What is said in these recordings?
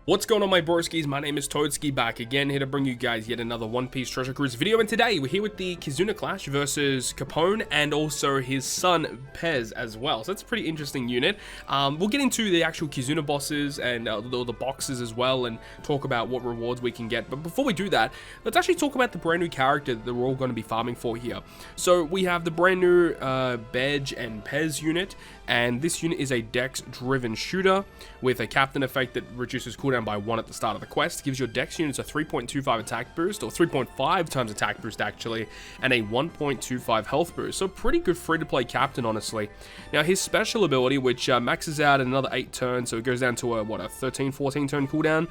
What's going on, my broskiis? My name is Toadskii, back again, here to bring you guys yet another One Piece Treasure Cruise video, and today we're here with the KIZUNA clash versus Capone and also his son Pez as well. So that's a pretty interesting unit. We'll get into the actual KIZUNA bosses and the boxes as well, and talk about what rewards we can get. But before we do that, let's actually talk about the brand new character that we're all going to be farming for here. So we have the brand new BEGE and PEZ unit, and this unit is a dex-driven shooter with a captain effect that reduces cooldown by 1 at the start of the quest. Gives your dex units a 3.25 attack boost, or 3.5 times attack boost actually, and a 1.25 health boost. So pretty good free-to-play captain, honestly. Now his special ability, which maxes out in another 8 turns, so it goes down to a 13-14 turn cooldown,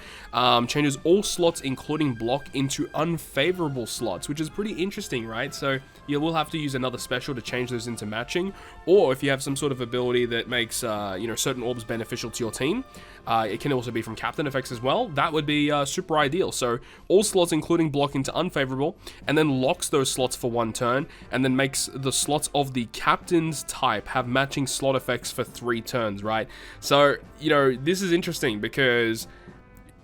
changes all slots including block into unfavorable slots, which is pretty interesting, right? So you will have to use another special to change those into matching, or if you have some sort of ability that makes certain orbs beneficial to your team, it can also be from captain effects as well. That would be super ideal. So all slots including block into unfavorable, and then locks those slots for 1 turn, and then makes the slots of the captain's type have matching slot effects for 3 turns, right? So, this is interesting because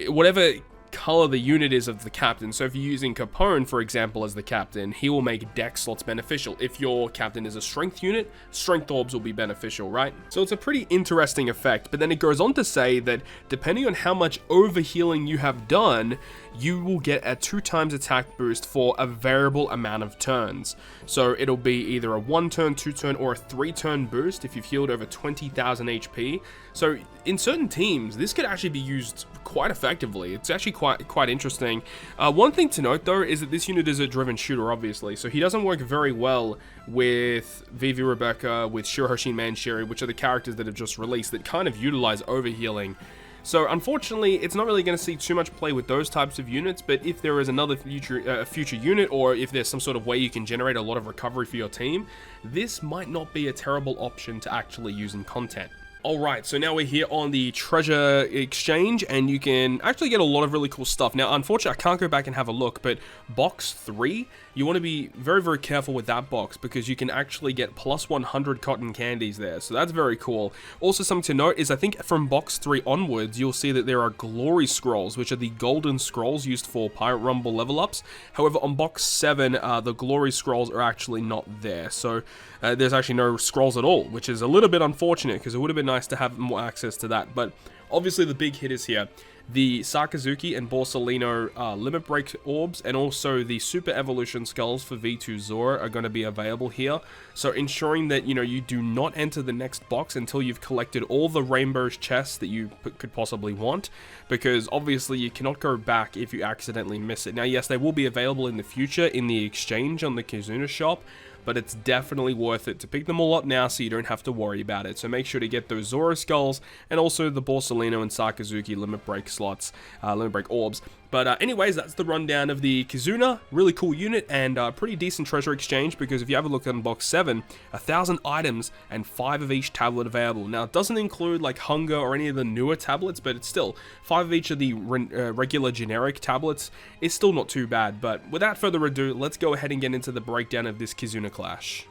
whatever color the unit is of the captain, so if you're using Capone for example as the captain, he will make dex slots beneficial. If your captain is a strength unit, strength orbs will be beneficial, right? So it's a pretty interesting effect. But then it goes on to say that depending on how much overhealing you have done, you will get a 2 times attack boost for a variable amount of turns. So it'll be either a 1 turn, 2 turn, or a 3 turn boost if you've healed over 20,000 HP. So in certain teams, this could actually be used quite effectively. It's actually quite interesting. One thing to note though is that this unit is a driven shooter, obviously, so he doesn't work very well with Vivi Rebecca, with Shirohoshin Manshiri, which are the characters that have just released that kind of utilize overhealing. So unfortunately, it's not really going to see too much play with those types of units, but if there is another future unit, or if there's some sort of way you can generate a lot of recovery for your team, this might not be a terrible option to actually use in content. Alright, so now we're here on the treasure exchange, and you can actually get a lot of really cool stuff. Now, unfortunately, I can't go back and have a look, but box 3, you want to be very, very careful with that box, because you can actually get plus 100 cotton candies there, so that's very cool. Also, something to note is I think from box 3 onwards, you'll see that there are glory scrolls, which are the golden scrolls used for Pirate Rumble level ups. However, on box 7, the glory scrolls are actually not there, so there's actually no scrolls at all, which is a little bit unfortunate, because it would have been nice to have more access to that. But obviously the big hitters here, the Sakazuki and Borsalino limit break orbs, and also the super evolution skulls for V2 Zora are going to be available here, so ensuring that you do not enter the next box until you've collected all the rainbow chests that you could possibly want, because obviously you cannot go back if you accidentally miss it. Now yes, they will be available in the future in the exchange on the KIZUNA shop, but it's definitely worth it to pick them all up now so you don't have to worry about it. So make sure to get those Zora skulls and also the Borsalino and Sakazuki limit break slots, limit break orbs. But anyways, that's the rundown of the KIZUNA. Really cool unit, and pretty decent treasure exchange, because if you have a look at box 7, 1,000 items and 5 of each tablet available. Now it doesn't include like Hunger or any of the newer tablets, but it's still 5 of each of the regular generic tablets. It's still not too bad. But without further ado, let's go ahead and get into the breakdown of this KIZUNA clash.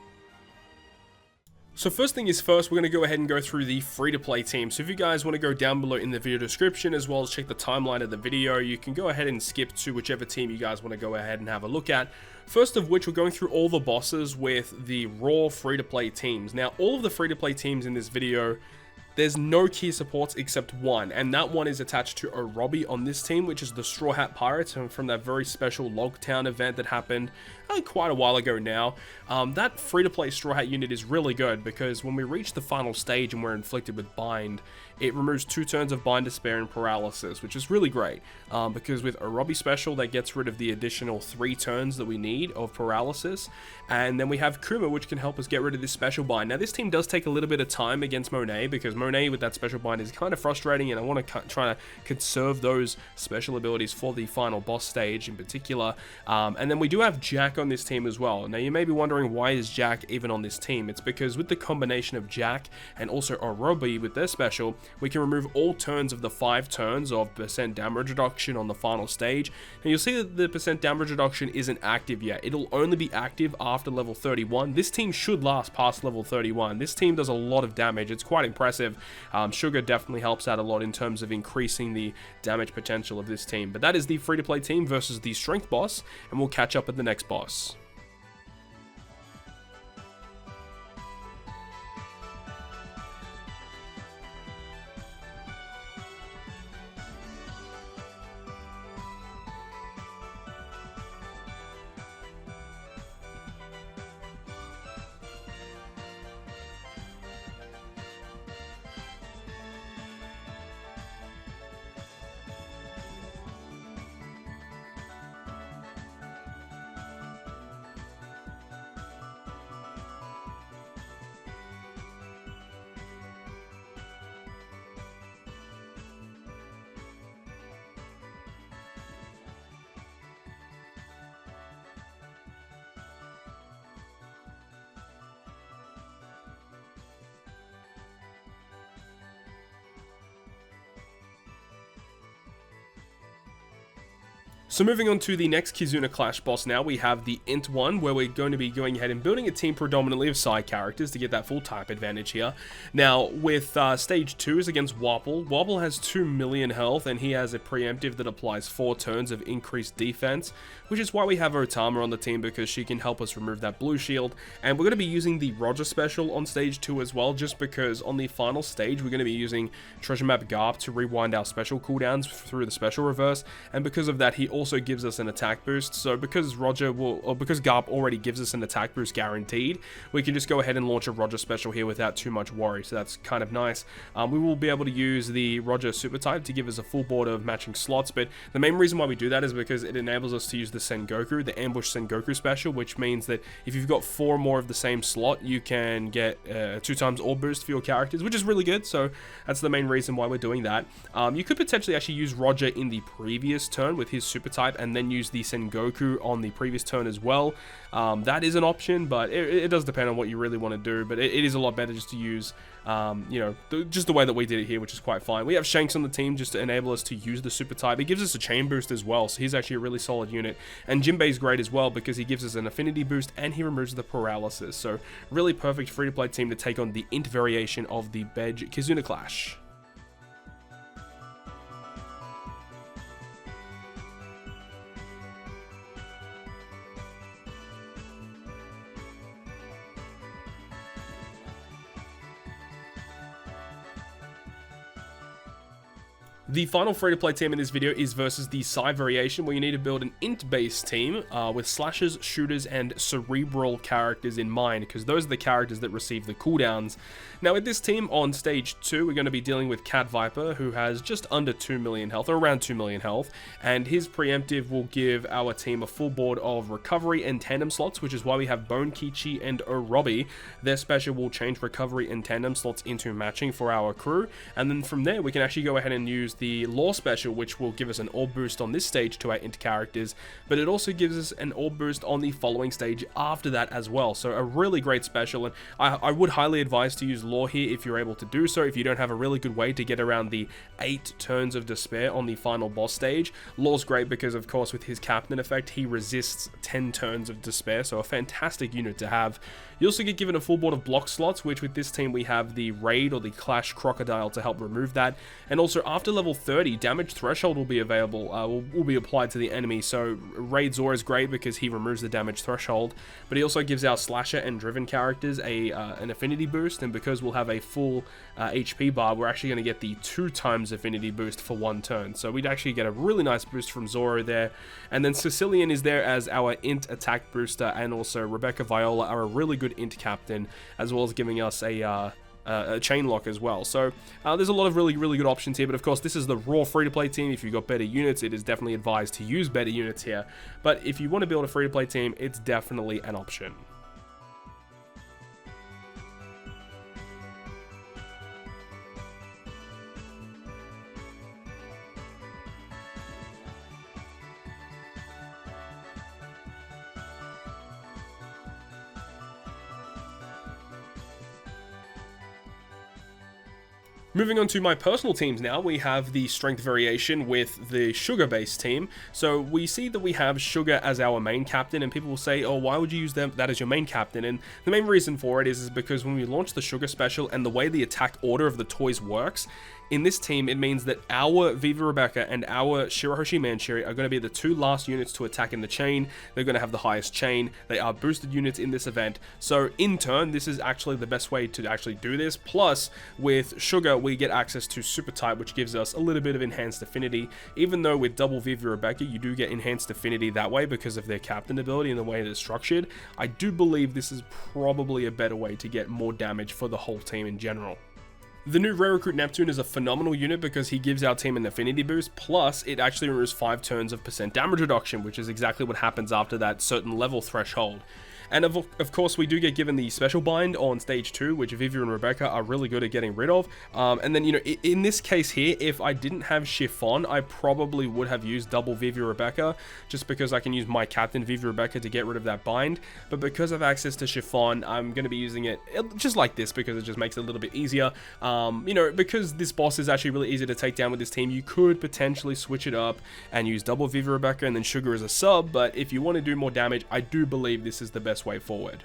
So first thing is first, we're going to go ahead and go through the free-to-play team. So if you guys want to go down below in the video description, as well as check the timeline of the video, you can go ahead and skip to whichever team you guys want to go ahead and have a look at. First of which, we're going through all the bosses with the raw free-to-play teams. Now, all of the free-to-play teams in this video, there's no key supports except one, and that one is attached to Orobi on this team, which is the Straw Hat Pirates, and from that very special Logtown event that happened quite a while ago now. That free-to-play Straw Hat unit is really good, because when we reach the final stage and we're inflicted with Bind, it removes 2 turns of Bind, Despair, and Paralysis, which is really great, because with Orobi Special, that gets rid of the additional 3 turns that we need of Paralysis, and then we have Kuma, which can help us get rid of this Special Bind. Now, this team does take a little bit of time against Monet, because Monet with that Special Bind is kind of frustrating, and I want to try to conserve those special abilities for the final boss stage in particular. And then we do have Jack on this team as well. Now, you may be wondering, why is Jack even on this team? It's because with the combination of Jack and also Orobi with their special, we can remove all turns of the 5 turns of percent damage reduction on the final stage. And you'll see that the percent damage reduction isn't active yet. It'll only be active after level 31. This team should last past level 31. This team does a lot of damage. It's quite impressive. Sugar definitely helps out a lot in terms of increasing the damage potential of this team. But that is the free-to-play team versus the strength boss, and we'll catch up at the next boss. So moving on to the next Kizuna Clash boss now, we have the Int one, where we're going to be going ahead and building a team predominantly of side characters to get that full type advantage here. Now, with stage 2 is against Wapple. Wapple has 2 million health, and he has a preemptive that applies 4 turns of increased defense, which is why we have Otama on the team, because she can help us remove that blue shield. And we're going to be using the Roger special on stage 2 as well, just because on the final stage, we're going to be using Treasure Map Garp to rewind our special cooldowns through the special reverse, and because of that, he also gives us an attack boost. So because because Garp already gives us an attack boost guaranteed, we can just go ahead and launch a Roger special here without too much worry. So that's kind of nice. We will be able to use the Roger super type to give us a full board of matching slots, but the main reason why we do that is because it enables us to use the Sengoku, the Ambush Sengoku special, which means that if you've got 4 more of the same slot, you can get 2 times orb boost for your characters, which is really good. So that's the main reason why we're doing that. You could potentially actually use Roger in the previous turn with his super type, and then use the Sengoku on the previous turn as well. That is an option, but it does depend on what you really want to do. But it is a lot better just to use, you know, just the way that we did it here, which is quite fine. We have Shanks on the team just to enable us to use the super type. It gives us a chain boost as well, so he's actually a really solid unit. And Jinbei's great as well because he gives us an affinity boost and he removes the paralysis. So really perfect free-to-play team to take on the int variation of the BEGE Kizuna Clash. The final free-to-play team in this video is versus the Psy variation, where you need to build an int-based team with slashers, shooters, and cerebral characters in mind, because those are the characters that receive the cooldowns. Now, with this team on stage 2, we're going to be dealing with Cat Viper, who has just under 2 million health, or around 2 million health, and his preemptive will give our team a full board of recovery and tandem slots, which is why we have Bone Kichi and Orobi. Their special will change recovery and tandem slots into matching for our crew, and then from there, we can actually go ahead and use the Law special, which will give us an orb boost on this stage to our int characters, but it also gives us an orb boost on the following stage after that as well. So a really great special, and I would highly advise to use Law here if you're able to do so. If you don't have a really good way to get around the 8 turns of despair on the final boss stage, Law's great because, of course, with his captain effect, he resists 10 turns of despair, so a fantastic unit to have. You also get given a full board of block slots, which with this team we have the Raid or the Clash Crocodile to help remove that, and also after level 30, damage threshold will be available, will be applied to the enemy. So Raid Zora is great because he removes the damage threshold, but he also gives our Slasher and Driven characters an affinity boost, and because we'll have a full HP bar, we're actually going to get the 2 times affinity boost for 1 turn. So we'd actually get a really nice boost from Zoro there, and then Sicilian is there as our int attack booster, and also Rebecca Viola are a really good int captain, as well as giving us a chain lock as well. So there's a lot of really good options here, but of course this is the raw free-to-play team. If you've got better units, it is definitely advised to use better units here, but if you want to build a free-to-play team, it's definitely an option. Moving on to my personal teams now, we have the strength variation with the sugar-based team. So we see that we have Sugar as our main captain, and people will say, oh, why would you use that as your main captain? And the main reason for it is because when we launch the Sugar special and the way the attack order of the toys works, in this team, it means that our Viva Rebecca and our Shirahoshi Manchiri are going to be the two last units to attack in the chain. They're going to have the highest chain. They are boosted units in this event. So in turn, this is actually the best way to actually do this. Plus, with Sugar, we get access to Super Type, which gives us a little bit of enhanced affinity. Even though with double Viva Rebecca, you do get enhanced affinity that way because of their captain ability and the way it is structured. I do believe this is probably a better way to get more damage for the whole team in general. The new Rare Recruit Neptune is a phenomenal unit because he gives our team an affinity boost, plus it actually removes 5 turns of % damage reduction, which is exactly what happens after that certain level threshold. And of course, we do get given the special bind on stage 2, which Vivi and Rebecca are really good at getting rid of. And then, you know, in this case here, if I didn't have Chiffon, I probably would have used double Vivi Rebecca, just because I can use my captain Vivi Rebecca to get rid of that bind. But because I have access to Chiffon, I'm going to be using it just like this because it just makes it a little bit easier. You know, because this boss is actually really easy to take down with this team, you could potentially switch it up and use double Vivi Rebecca and then Sugar as a sub. But if you want to do more damage, I do believe this is the best way forward.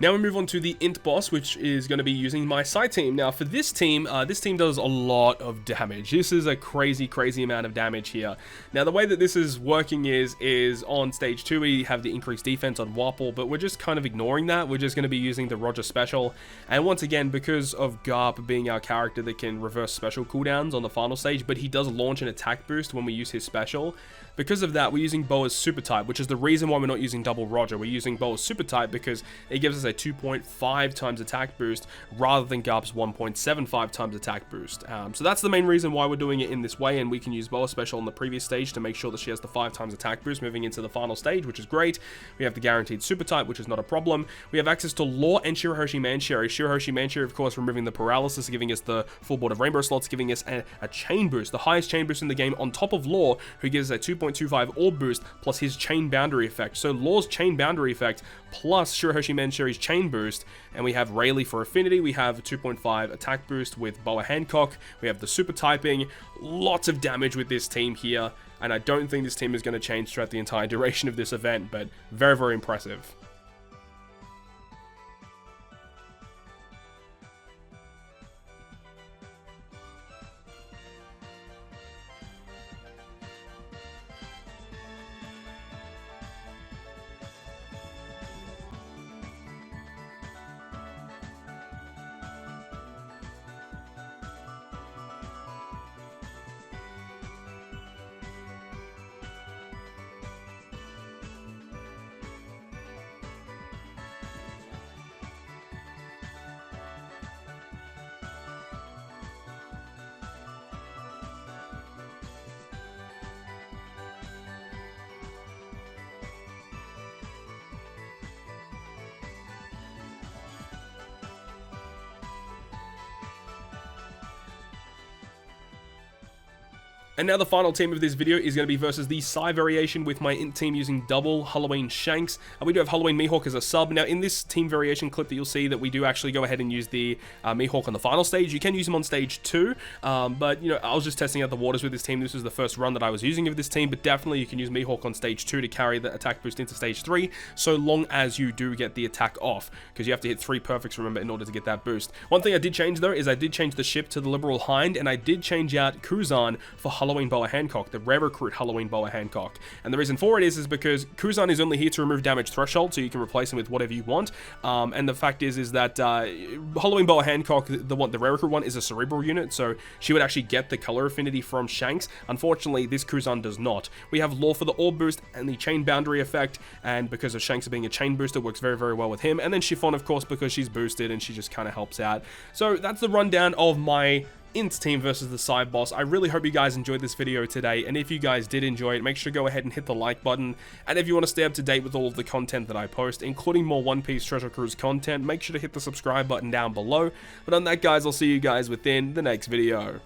Now we move on to the Int boss, which is going to be using my side team. Now for this team does a lot of damage. This is a crazy amount of damage here. Now the way that this is working is on stage 2 we have the increased defense on Wapple, but we're just kind of ignoring that. We're just going to be using the Roger special. And once again, because of Garp being our character that can reverse special cooldowns on the final stage, but he does launch an attack boost when we use his special. Because of that, we're using Boa's super type, which is the reason why we're not using double Roger. We're using Boa's super type because it gives us a 2.5 times attack boost rather than Garp's 1.75 times attack boost. So that's the main reason why we're doing it in this way, and we can use Boa special on the previous stage to make sure that she has the 5 times attack boost moving into the final stage, which is great. We have the guaranteed super type, which is not a problem. We have access to Law and Shirahoshi Manchiri. Shirahoshi Manchiri, of course, removing the paralysis, giving us the full board of rainbow slots, giving us a chain boost, the highest chain boost in the game, on top of Law, who gives us a 2.25 orb boost plus his chain boundary effect. So Law's chain boundary effect plus Shirahoshi Manchiri's chain boost, and we have Rayleigh for affinity. We have a 2.5 attack boost with Boa Hancock. We have the super typing. Lots of damage with this team here, and I don't think this team is going to change throughout the entire duration of this event, but very impressive. And now the final team of this video is going to be versus the Psy variation with my Int team using double Halloween Shanks. We do have Halloween Mihawk as a sub. Now in this team variation clip that you'll see that we do actually go ahead and use the Mihawk on the final stage. You can use him on stage 2, but you know, I was just testing out the waters with this team. This was the first run that I was using of this team, but definitely you can use Mihawk on stage 2 to carry the attack boost into stage 3, so long as you do get the attack off, because you have to hit 3 perfects, remember, in order to get that boost. One thing I did change though is I did change the ship to the Liberal Hind, and I did change out Kuzan for Halloween Boa Hancock, the rare recruit Halloween Boa Hancock. And the reason for it is because Kuzan is only here to remove damage threshold, so you can replace him with whatever you want. And the fact is that Halloween Boa Hancock, the rare recruit one, is a cerebral unit, so she would actually get the color affinity from Shanks. Unfortunately, this Kuzan does not. We have Law for the orb boost and the chain boundary effect, and because of Shanks being a chain booster, works very well with him. And then Chiffon, of course, because she's boosted and she just kind of helps out. So that's the rundown of my Int team versus the side boss. I really hope you guys enjoyed this video today, and if you guys did enjoy it, make sure to go ahead and hit the like button, and if you want to stay up to date with all of the content that I post, including more One Piece Treasure Cruise content, make sure to hit the subscribe button down below. But on that, guys, I'll see you guys within the next video.